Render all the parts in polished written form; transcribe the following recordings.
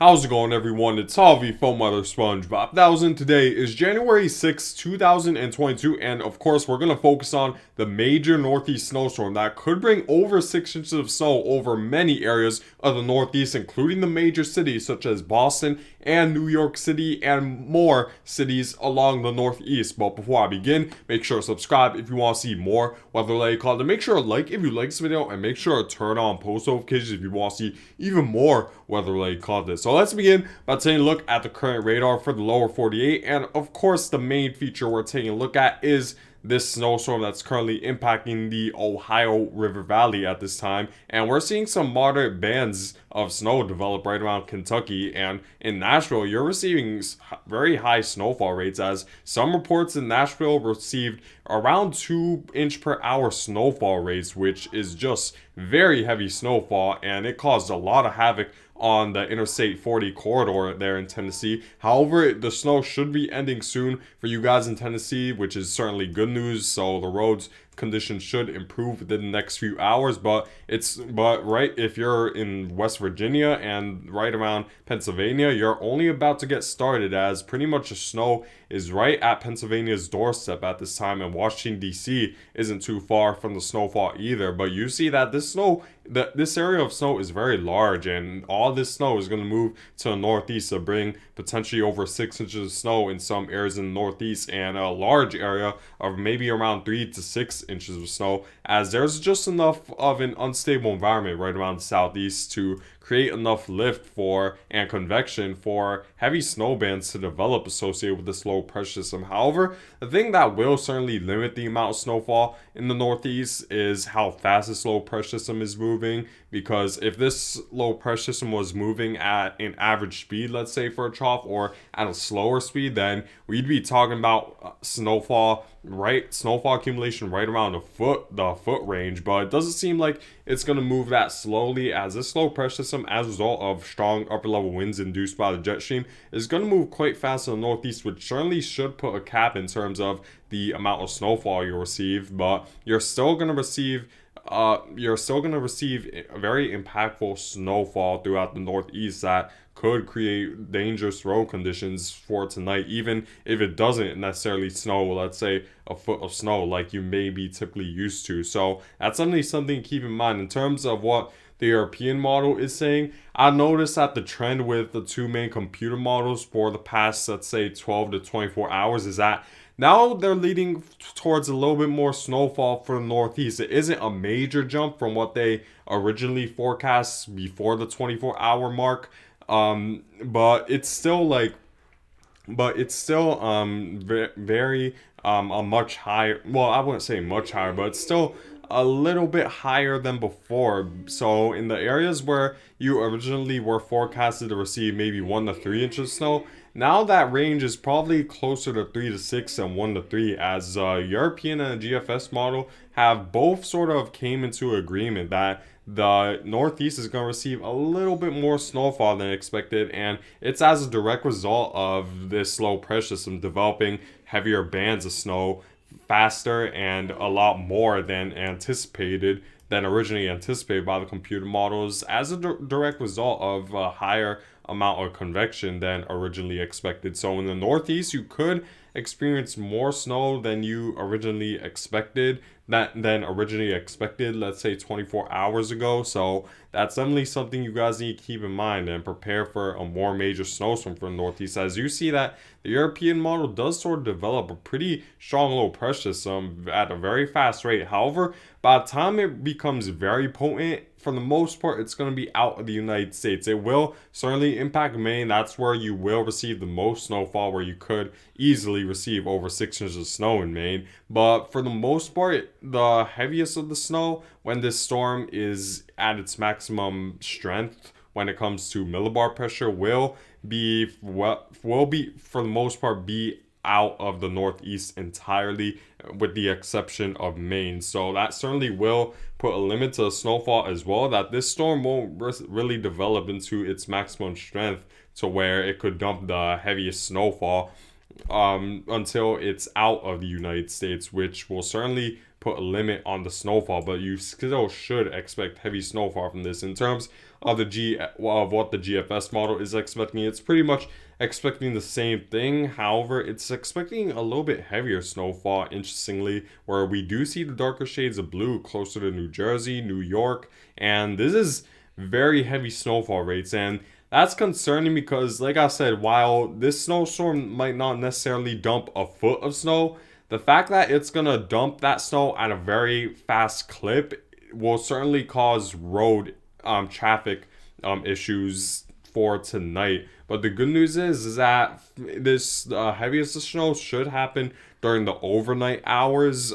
How's it going, everyone? It's Harvey Foam Weather SpongeBob 1000. Today is January 6, 2022, and of course, we're going to focus on the major Northeast snowstorm that could bring over 6 inches of snow over many areas of the Northeast, including the major cities such as Boston and New York City and more cities along the Northeast. But before I begin, make sure to subscribe if you want to see more weather-related content. Make sure to like if you like this video, and make sure to turn on post notifications if you want to see even more weather-related content. So let's begin by taking a look at the current radar for the lower 48. And of course, the main feature we're taking a look at is this snowstorm that's currently impacting the Ohio River Valley at this time. And we're seeing some moderate bands of snow develop right around Kentucky. And in Nashville, you're receiving very high snowfall rates, as some reports in Nashville received around 2 inch per hour snowfall rates, which is just very heavy snowfall, and it caused a lot of havoc on the Interstate 40 corridor there in Tennessee. However, the snow should be ending soon for you guys in Tennessee, which is certainly good news. So the roads conditions should improve within the next few hours, but right, if you're in West Virginia and right around Pennsylvania, you're only about to get started, as pretty much the snow is right at Pennsylvania's doorstep at this time, and Washington DC isn't too far from the snowfall either. But you see that this area of snow is very large, and all this snow is going to move to the Northeast to bring potentially over 6 inches of snow in some areas in the Northeast, and a large area of maybe around 3 to 6 inches of snow, as there's just enough of an unstable environment right around the Southeast to create enough lift for and convection for heavy snow bands to develop associated with this low pressure system. However, the thing that will certainly limit the amount of snowfall in the Northeast is how fast this low pressure system is moving, because if this low pressure system was moving at an average speed, let's say for a trough, or at a slower speed, then we'd be talking about snowfall accumulation right around the foot range. But it doesn't seem like it's going to move that slowly, as this low pressure system, as a result of strong upper level winds induced by the jet stream, is going to move quite fast in the Northeast, which certainly should put a cap in terms of the amount of snowfall you'll receive. But you're still going to receive very impactful snowfall throughout the Northeast that could create dangerous road conditions for tonight, even if it doesn't necessarily snow, let's say a foot of snow like you may be typically used to. So that's something to keep in mind. In terms of what the European model is saying, I noticed that the trend with the two main computer models for the past, let's say, 12 to 24 hours is that now they're leading towards a little bit more snowfall for the Northeast. It isn't a major jump from what they originally forecast before the 24-hour mark, but it's still very a much higher. Well, I wouldn't say much higher, but it's still a little bit higher than before. So in the areas where you originally were forecasted to receive maybe 1 to 3 inches of snow, now that range is probably closer to 3 to 6 and 1 to 3, as European and the GFS model have both sort of came into agreement that the Northeast is going to receive a little bit more snowfall than expected, and it's as a direct result of this low pressure system developing heavier bands of snow faster and a lot more than originally anticipated by the computer models, as a direct result of a higher amount of convection than originally expected. So in the Northeast, you could experience more snow than you originally expected, let's say 24 hours ago. So that's definitely something you guys need to keep in mind and prepare for a more major snowstorm for the Northeast, as you see that the European model does sort of develop a pretty strong low pressure system at a very fast rate. However, by the time it becomes very potent, for the most part, it's going to be out of the United States. It will certainly impact Maine. That's where you will receive the most snowfall, where you could easily receive over 6 inches of snow in Maine. But for the most part, the heaviest of the snow, when this storm is at its maximum strength when it comes to millibar pressure, will be for the most part be out of the Northeast entirely, with the exception of Maine. So that certainly will put a limit to snowfall as well, that this storm won't really develop into its maximum strength to where it could dump the heaviest snowfall until it's out of the United States, which will certainly put a limit on the snowfall. But you still should expect heavy snowfall from this. In terms of what the GFS model is expecting, it's pretty much expecting the same thing. However, it's expecting a little bit heavier snowfall, interestingly, where we do see the darker shades of blue closer to New Jersey, New York, and this is very heavy snowfall rates. And that's concerning because, like I said, while this snowstorm might not necessarily dump a foot of snow, the fact that it's gonna dump that snow at a very fast clip will certainly cause road traffic issues for tonight. But the good news is that this heaviest of snow should happen during the overnight hours,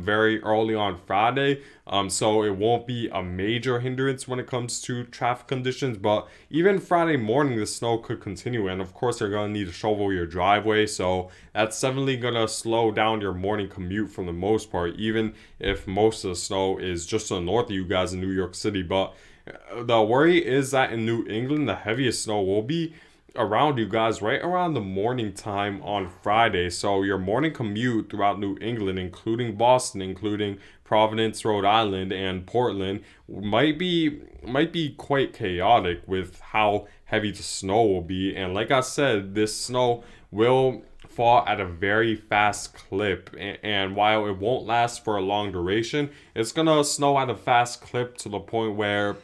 very early on Friday. So it won't be a major hindrance when it comes to traffic conditions. But even Friday morning, the snow could continue, and of course, you're gonna need to shovel your driveway. So that's definitely gonna slow down your morning commute for the most part, even if most of the snow is just to the north of you guys in New York City. But the worry is that in New England, the heaviest snow will be around you guys right around the morning time on Friday. So your morning commute throughout New England, including Boston, including Providence, Rhode Island, and Portland, might be quite chaotic with how heavy the snow will be. And like I said, this snow will fall at a very fast clip, and while it won't last for a long duration, it's gonna snow at a fast clip to the point where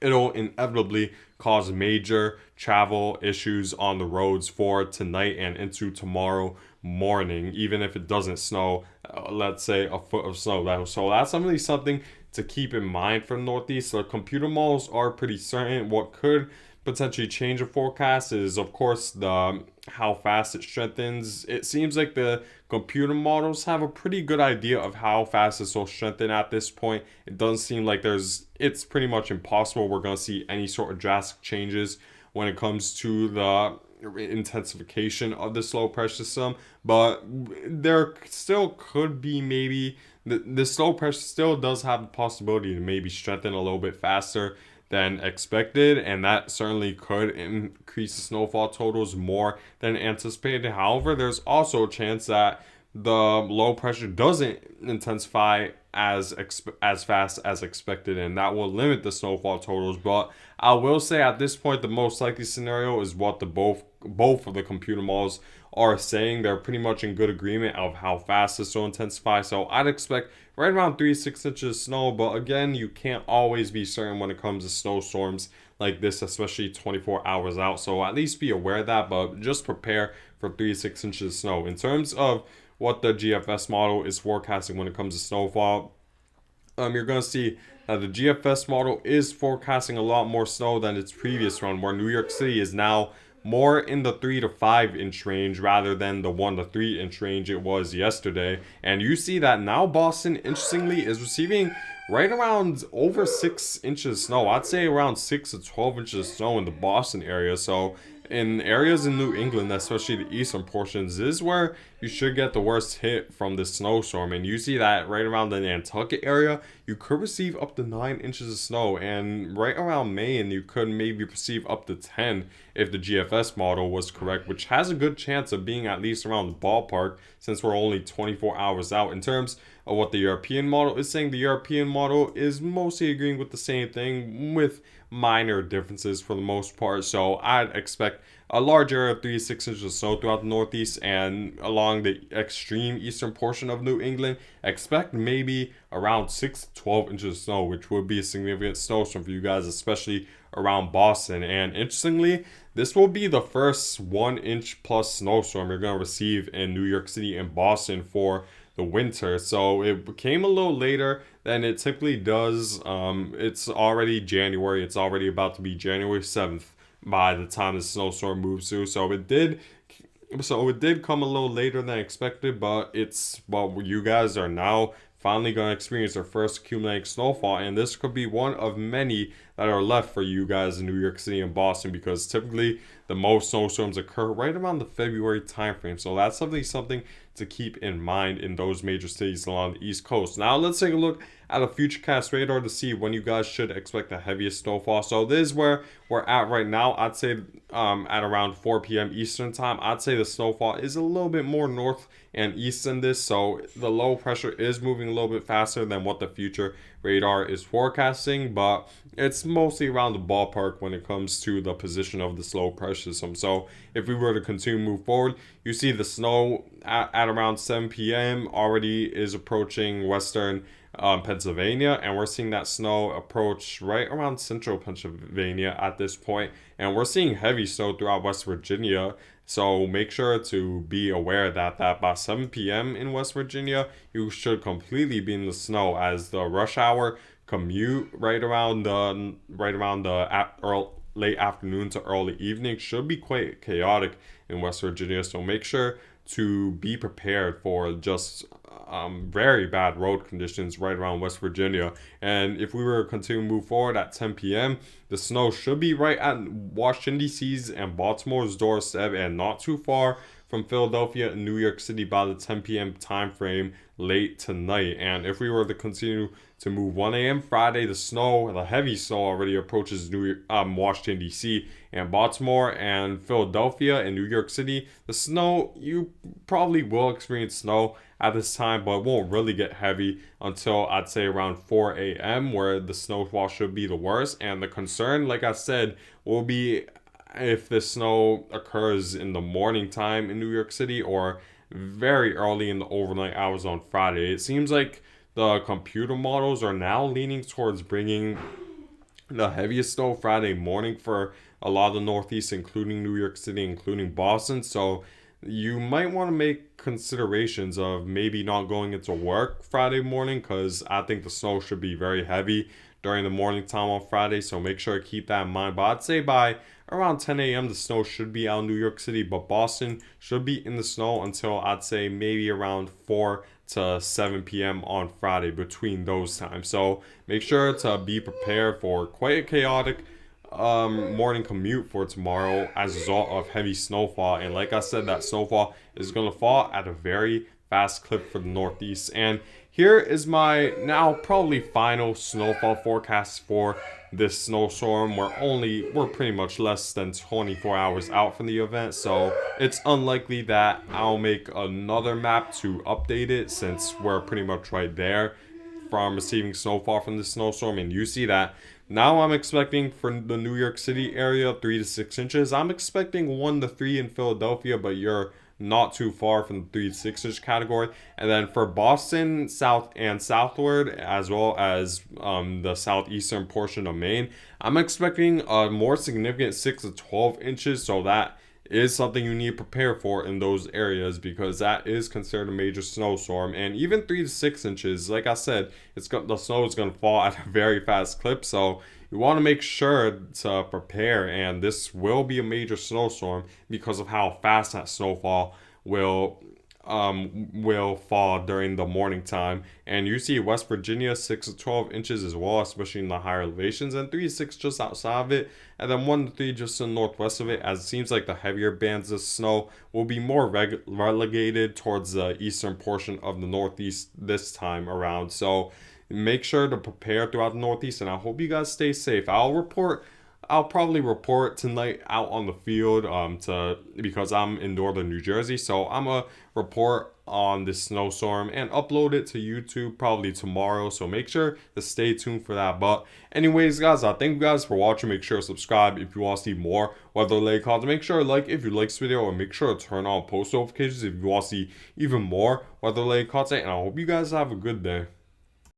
it'll inevitably cause major travel issues on the roads for tonight and into tomorrow morning, even if it doesn't snow, let's say a foot of snow. So that's something to keep in mind for the Northeast. The computer models are pretty certain. What could potentially change the forecast is, of course, the how fast it strengthens. It seems like the computer models have a pretty good idea of how fast this will strengthen at this point. It doesn't seem like it's pretty much impossible we're going to see any sort of drastic changes when it comes to the intensification of the low pressure system, but there still could be maybe the low pressure still does have the possibility to maybe strengthen a little bit faster than expected, and that certainly could increase the snowfall totals more than anticipated. However, there's also a chance that the low pressure doesn't intensify as fast as expected, and that will limit the snowfall totals. But I will say at this point, the most likely scenario is what the both of the computer models are saying. They're pretty much in good agreement of how fast this will intensify. So I'd expect right around 3 to 6 inches of snow. But again, you can't always be certain when it comes to snowstorms like this, especially 24 hours out. So at least be aware of that, but just prepare for 3 to 6 inches of snow. In terms of what the GFS model is forecasting when it comes to snowfall, you're going to see that the GFS model is forecasting a lot more snow than its previous run, where New York City is now more in the 3 to 5 inch range rather than the 1 to 3 inch range it was yesterday. And you see that now Boston, interestingly, is receiving right around over 6 inches of snow. I'd say around 6 to 12 inches of snow in the Boston area. So in areas in New England, especially the eastern portions, this is where you should get the worst hit from the snowstorm. And you see that right around the Nantucket area, you could receive up to 9 inches of snow. And right around Maine, you could maybe receive up to 10 if the GFS model was correct, which has a good chance of being at least around the ballpark since we're only 24 hours out. In terms of what the European model is saying, the European model is mostly agreeing with the same thing with minor differences for the most part. So I'd expect a large area of 3 to 6 inches of snow throughout the Northeast, and along the extreme eastern portion of New England, expect maybe around 6 to 12 inches of snow, which would be a significant snowstorm for you guys, especially around Boston. And interestingly, this will be the first 1 inch plus snowstorm you're going to receive in New York City and Boston for the winter. So it came a little later than it typically does. It's already January. It's already about to be January 7th by the time the snowstorm moves through. So it did come a little later than expected, but you guys are now finally going to experience their first accumulating snowfall, and this could be one of many that are left for you guys in New York City and Boston, because typically the most snowstorms occur right around the February timeframe. So that's something to keep in mind in those major cities along the East Coast. Now let's take a look at a futurecast radar to see when you guys should expect the heaviest snowfall. So this is where we're at right now. I'd say at around 4 p.m. Eastern time, I'd say the snowfall is a little bit more north and east than this. So the low pressure is moving a little bit faster than what the future radar is forecasting, but it's mostly around the ballpark when it comes to the position of this low pressure system. So if we were to continue to move forward, you see the snow at around 7 p.m. already is approaching western Pennsylvania, and we're seeing that snow approach right around central Pennsylvania at this point, and we're seeing heavy snow throughout West Virginia. So make sure to be aware that by 7 p.m. in West Virginia, you should completely be in the snow, as the rush hour commute right around the late afternoon to early evening should be quite chaotic in West Virginia. So make sure to be prepared for just very bad road conditions right around West Virginia. And if we were to continue to move forward at 10 p.m., the snow should be right at Washington, D.C.'s and Baltimore's doorstep, and not too far from Philadelphia and New York City by the 10 p.m. time frame late tonight. And if we were to continue to move 1 a.m. Friday, the heavy snow already approaches Washington, D.C. and Baltimore and Philadelphia and New York City. The snow, you probably will experience snow at this time, but it won't really get heavy until I'd say around 4 a.m. where the snowfall should be the worst. And the concern, like I said, will be if the snow occurs in the morning time in New York City or very early in the overnight hours on Friday. It seems like the computer models are now leaning towards bringing the heaviest snow Friday morning for a lot of the Northeast, including New York City, including Boston. So you might want to make considerations of maybe not going into work Friday morning, because I think the snow should be very heavy during the morning time on Friday. So make sure to keep that in mind. But I'd say by around 10 a.m. the snow should be out in New York City, but Boston should be in the snow until I'd say maybe around 4 to 7 p.m. on Friday, between those times. So make sure to be prepared for quite a chaotic morning commute for tomorrow as a result of heavy snowfall. And like I said, that snowfall is going to fall at a very fast clip for the Northeast. And here is my now probably final snowfall forecast for this snowstorm. We're pretty much less than 24 hours out from the event, so it's unlikely that I'll make another map to update it, since we're pretty much right there from receiving snowfall from the snowstorm. And you see that now I'm expecting for the New York City area 3 to 6 inches. I'm expecting 1 to 3 in Philadelphia, but you're not too far from the 3 to 6 inch category. And then for Boston, south and southward, as well as the southeastern portion of Maine, I'm expecting a more significant 6 to 12 inches. So that is something you need to prepare for in those areas, because that is considered a major snowstorm. And even 3 to 6 inches, like I said, the snow is going to fall at a very fast clip. So you want to make sure to prepare, and this will be a major snowstorm because of how fast that snowfall will fall during the morning time. And you see West Virginia 6 to 12 inches as well, especially in the higher elevations, and 3 to 6 just outside of it, and then 1 to 3 just to the northwest of it, as it seems like the heavier bands of snow will be more relegated towards the eastern portion of the Northeast this time around. So make sure to prepare throughout the Northeast, and I hope you guys stay safe. I'll probably report tonight out on the field because I'm in northern New Jersey. So I'm going to report on this snowstorm and upload it to YouTube probably tomorrow. So make sure to stay tuned for that. But anyways, guys, I thank you guys for watching. Make sure to subscribe if you want to see more weather-related content. Make sure to like if you like this video, and make sure to turn on post notifications if you want to see even more weather-related content. And I hope you guys have a good day.